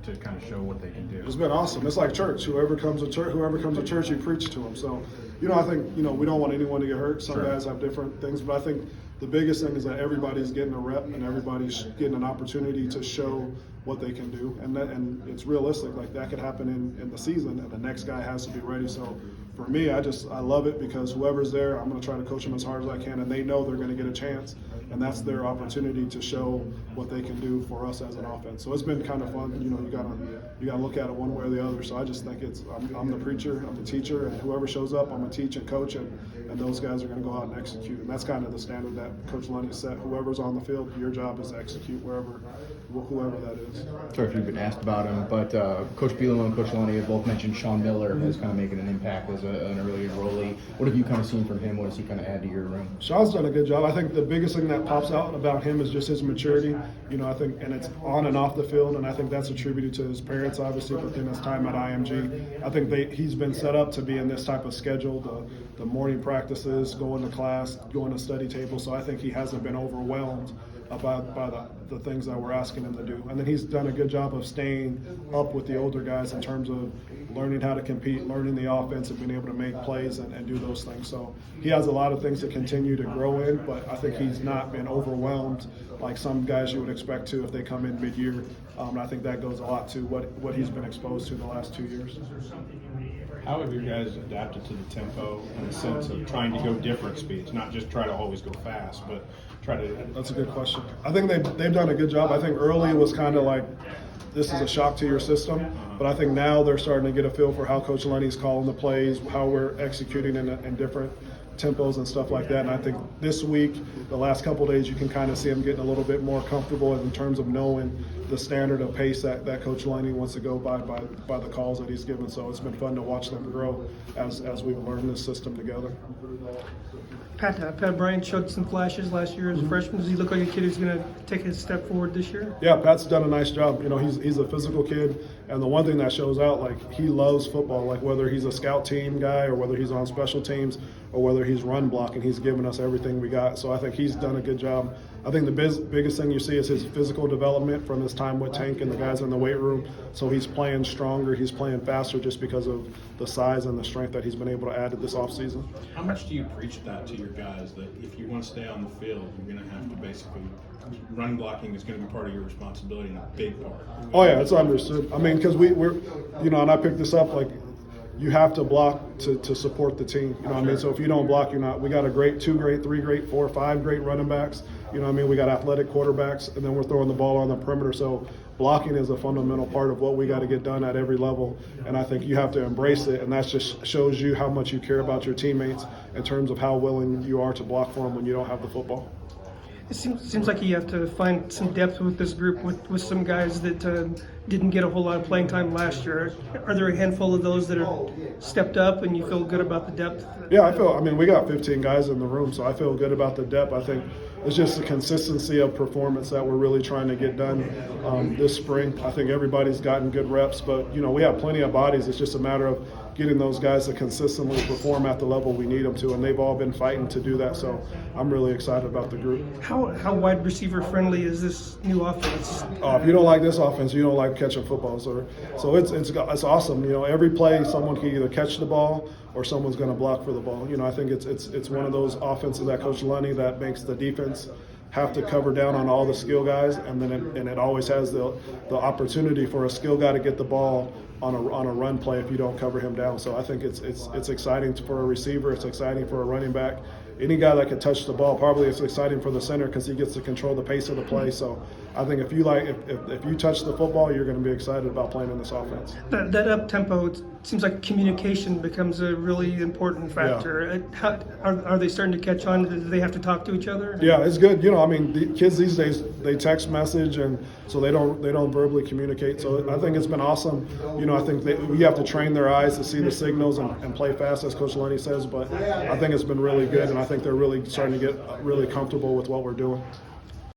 to kind of show what they can do? It's been awesome. It's like church. Whoever comes to church, you preach to them. So, I think, we don't want anyone to get hurt. Some guys have different things, but I think the biggest thing is that everybody's getting a rep and everybody's getting an opportunity to show what they can do. And it's realistic. Like, that could happen in the season, and the next guy has to be ready. So for me, I love it because whoever's there, I'm going to try to coach them as hard as I can, and they know they're going to get a chance. And that's their opportunity to show what they can do for us as an offense. So it's been kind of fun. You gotta look at it one way or the other. So I just think I'm the preacher, I'm the teacher, and whoever shows up, I'm gonna teach and coach, and those guys are gonna go out and execute. And that's kind of the standard that Coach Lunny set. Whoever's on the field, your job is to execute whoever that is. Sorry if you've been asked about him, but Coach Bielema and Coach Lunny have both mentioned Sean Miller as kind of making an impact as an early enrollee. What have you kind of seen from him? What does he kind of add to your room? Sean's done a good job. I think the biggest thing that pops out about him is just his maturity. I think, and it's on and off the field, and I think that's attributed to his parents, obviously, within his time at IMG. I think he's been set up to be in this type of schedule, the morning practices, going to class, going to study table. So I think he hasn't been overwhelmed by the things that we're asking him to do. And then he's done a good job of staying up with the older guys in terms of learning how to compete, learning the offense, and being able to make plays and do those things. So he has a lot of things to continue to grow in, but I think he's not been overwhelmed like some guys you would expect to if they come in mid-year. And I think that goes a lot to what he's been exposed to the last 2 years. How have you guys adapted to the tempo in the sense of trying to go different speeds, not just try to always go fast, but try to... That's a good question. I think they've done a good job. I think early it was kind of like, this is a shock to your system, but I think now they're starting to get a feel for how Coach Lunny's calling the plays, how we're executing in different tempos and stuff like that. And I think this week, the last couple of days, you can kind of see him getting a little bit more comfortable in terms of knowing the standard of pace that Coach Lunny wants to go by the calls that he's given. So it's been fun to watch them grow as we've learned this system together. Pat Bryant showed some flashes last year as a freshman. Does he look like a kid who's going to take a step forward this year? Yeah, Pat's done a nice job. He's a physical kid, and the one thing that shows out, like, he loves football. Like, whether he's a scout team guy or whether he's on special teams or whether he's run blocking, he's given us everything we got. So I think he's done a good job. I think the biggest thing you see is his physical development from his time with Tank and the guys in the weight room. So he's playing stronger, he's playing faster just because of the size and the strength that he's been able to add to this offseason. How much do you preach that to your guys, that if you want to stay on the field, you're going to have to basically, run blocking is going to be part of your responsibility and a big part? Oh yeah, it's understood. I mean, because we're and I picked this up, like, you have to block to support the team. You know what I mean? So if you don't block, you're not. We got a great 2 great, 3 great, 4, 5 great running backs. You know what I mean? We got athletic quarterbacks, and then we're throwing the ball on the perimeter. So blocking is a fundamental part of what we got to get done at every level. And I think you have to embrace it, and that just shows you how much you care about your teammates in terms of how willing you are to block for them when you don't have the football. It seems like you have to find some depth with this group with some guys that didn't get a whole lot of playing time last year. Are there a handful of those that have stepped up and you feel good about the depth? Yeah, we got 15 guys in the room, so I feel good about the depth. I think it's just the consistency of performance that we're really trying to get done this spring. I think everybody's gotten good reps, but we have plenty of bodies. It's just a matter of getting those guys to consistently perform at the level we need them to, and they've all been fighting to do that. So I'm really excited about the group. How wide receiver friendly is this new offense? If you don't like this offense, you don't like catching football. So it's awesome. Every play someone can either catch the ball or someone's going to block for the ball. I think it's one of those offenses that Coach Lunny that makes the defense have to cover down on all the skill guys, and then it always has the opportunity for a skill guy to get the ball on a run play if you don't cover him down. So I think it's exciting for a receiver. It's exciting for a running back. Any guy that can touch the ball, probably it's exciting for the center because he gets to control the pace of the play. So I think if you touch the football, you're going to be excited about playing in this offense. That up tempo, it seems like communication becomes a really important factor. Yeah. Are they starting to catch on? Do they have to talk to each other? Yeah, it's good. The kids these days, they text message, and so they don't verbally communicate. So I think it's been awesome. I think we have to train their eyes to see the signals and play fast, as Coach Lunny says. But I think it's been really good, and I think they're really starting to get really comfortable with what we're doing.